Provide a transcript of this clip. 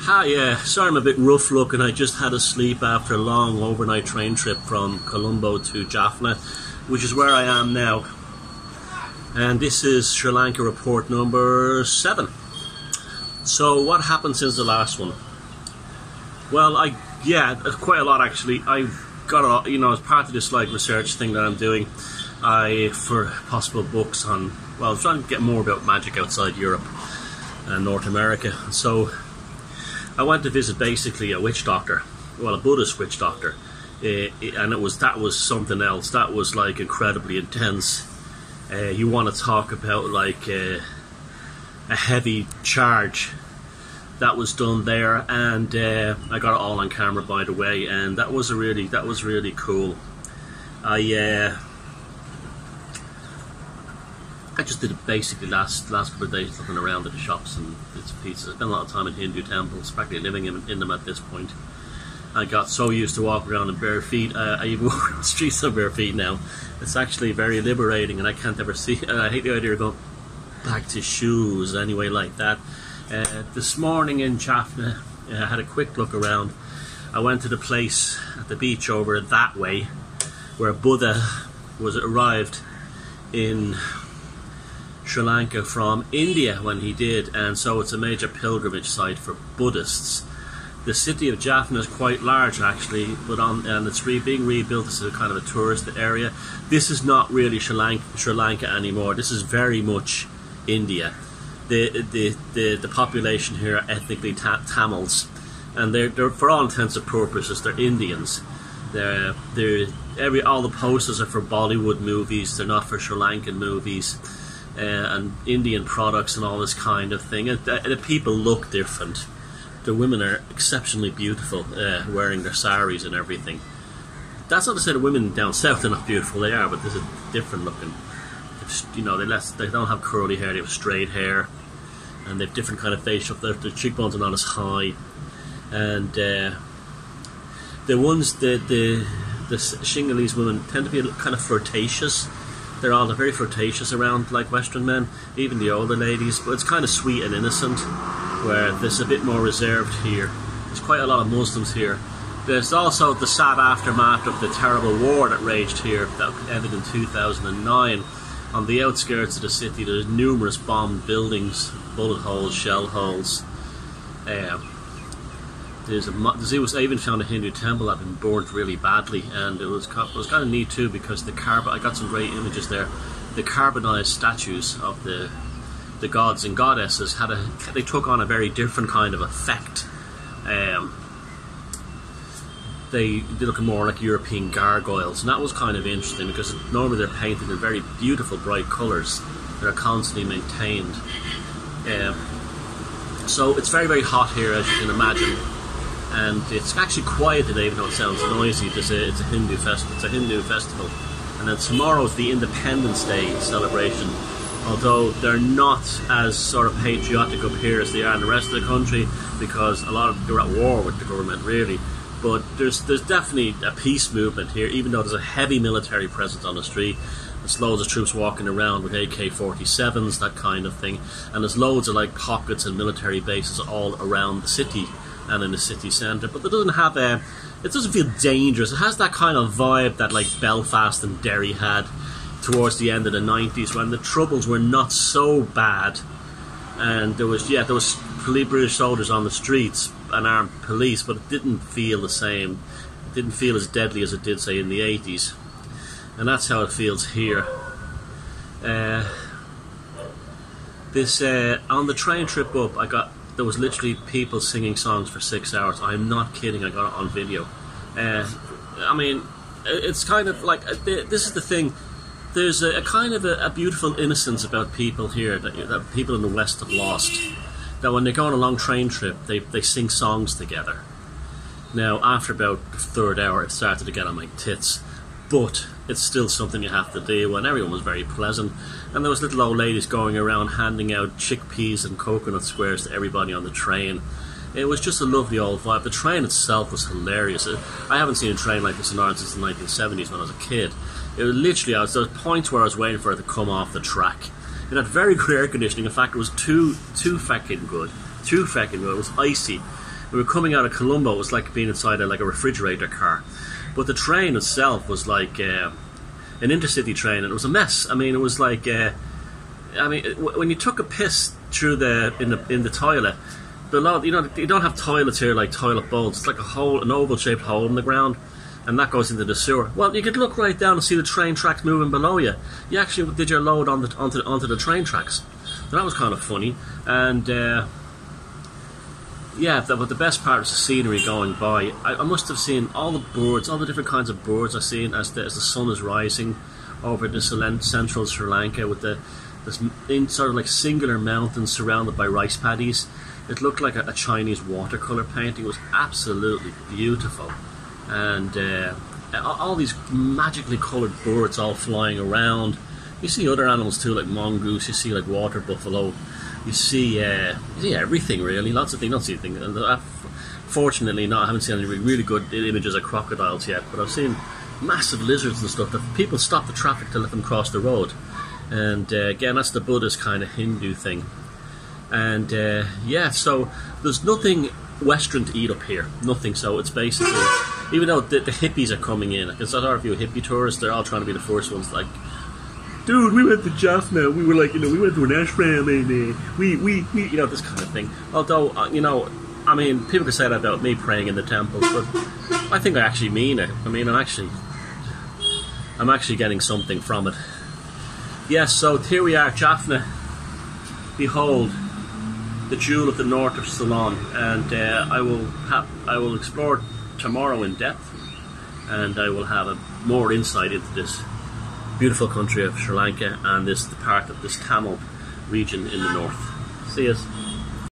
Hi, sorry I'm a bit rough looking. I just had a sleep after a long overnight train trip from Colombo to Jaffna, which is where I am now. And this is Sri Lanka Report number 7. So what happened since the last one? Well, quite a lot actually. I got a lot, as part of this research thing that I'm doing, for possible books on, I'm trying to get more about magic outside Europe and North America. So I went to visit basically a witch doctor, a Buddhist witch doctor, and that was something else. That was incredibly intense. You want to talk about a heavy charge that was done there, and I got it all on camera, by the way, and that was really cool. I just did it basically last couple of days, looking around at the shops and bits and pieces. I spent a lot of time in Hindu temples, practically living in them at this point. I got so used to walking around in bare feet, I even walk around the streets on bare feet now. It's actually very liberating, and I can't ever see. I hate the idea of going back to shoes anyway like that. This morning in Jaffna, I had a quick look around. I went to the place at the beach over that way, where Buddha arrived in Sri Lanka from India when he did, and so it's a major pilgrimage site for Buddhists. The city of Jaffna is quite large actually, and it's being rebuilt as a kind of a tourist area. This is not really Sri Lanka anymore. This is very much India. The population here are ethnically Tamils, and they're for all intents and purposes they're Indians. All the posters are for Bollywood movies. They're not for Sri Lankan movies. And Indian products and all this kind of thing. And the people look different. The women are exceptionally beautiful, wearing their saris and everything. That's not to say the women down south are not beautiful. They are, but there's a different looking. They don't have curly hair. They have straight hair, and they have different kind of facial. Their cheekbones are not as high, and the Shingalese women tend to be kind of flirtatious. They're very flirtatious around Western men, even the older ladies, but it's kind of sweet and innocent, where there's a bit more reserved here. There's quite a lot of Muslims here. There's also the sad aftermath of the terrible war that raged here, that ended in 2009. On the outskirts of the city, there's numerous bombed buildings, bullet holes, shell holes. I even found a Hindu temple that had been burned really badly, and it was kind of neat too, because I got some great images there. The carbonized statues of the gods and goddesses they took on a very different kind of effect. They look more like European gargoyles, and that was kind of interesting, because normally they're painted in very beautiful bright colours that are constantly maintained. So it's very, very hot here, as you can imagine. And it's actually quiet today, even though it sounds noisy. It's a Hindu festival. It's a Hindu festival, and then tomorrow's the Independence Day celebration. Although they're not as sort of patriotic up here as they are in the rest of the country, because they're at war with the government, really. But there's definitely a peace movement here, even though there's a heavy military presence on the street. There's loads of troops walking around with AK-47s, that kind of thing, and there's loads of pockets and military bases all around the city and in the city centre, but it doesn't feel dangerous. It has that kind of vibe that Belfast and Derry had towards the end of the 90s, when the troubles were not so bad, and there was British soldiers on the streets and armed police, but it didn't feel the same. It didn't feel as deadly as it did, say, in the 80s, and that's how it feels here. On the train trip up, there was literally people singing songs for 6 hours. I'm not kidding, I got it on video. It's kind of this is the thing. There's a kind of a beautiful innocence about people here that people in the West have lost. That when they go on a long train trip, they sing songs together. Now, after about the third hour, it started to get on my tits. But it's still something you have to do, and everyone was very pleasant. And there was little old ladies going around handing out chickpeas and coconut squares to everybody on the train. It was just a lovely old vibe. The train itself was hilarious. I haven't seen a train like this in Ireland since the 1970s when I was a kid. It was literally, there was points where I was waiting for it to come off the track. It had very good air conditioning. In fact, it was too fucking good. It was icy. We were coming out of Colombo. It was like being inside a refrigerator car. But the train itself was like an intercity train, and it was a mess. I mean, it was like when you took a piss through in the toilet below, you don't have toilets here like toilet bowls. It's like an oval-shaped hole in the ground, and that goes into the sewer. Well, you could look right down and see the train tracks moving below you. You actually did your load onto the train tracks. So that was kind of funny, and but the best part was the scenery going by. I must have seen all the birds, all the different kinds of birds I've seen as the sun is rising over the central Sri Lanka with this sort of like singular mountains surrounded by rice paddies. It looked like a Chinese watercolour painting. It was absolutely beautiful. And all these magically coloured birds all flying around. You see other animals too, like mongoose, you see like water buffalo. You see everything really, lots of things. Not see anything. Fortunately, I haven't seen any really good images of crocodiles yet, but I've seen massive lizards and stuff that people stop the traffic to let them cross the road. And again, that's the Buddhist kind of Hindu thing. And so there's nothing Western to eat up here, nothing. So it's basically, even though the hippies are coming in, because there are a few hippie tourists, they're all trying to be the first ones, like, dude, we went to Jaffna, we were like, we went to an ashram, and we this kind of thing. Although, I mean, people can say that about me praying in the temples, but I think I actually mean it. I mean, I'm actually getting something from it. Yes, so here we are, Jaffna. Behold, the jewel of the north of Ceylon, and I will explore tomorrow in depth, and I will have more insight into this beautiful country of Sri Lanka and the part of this Tamil region in the north. See you.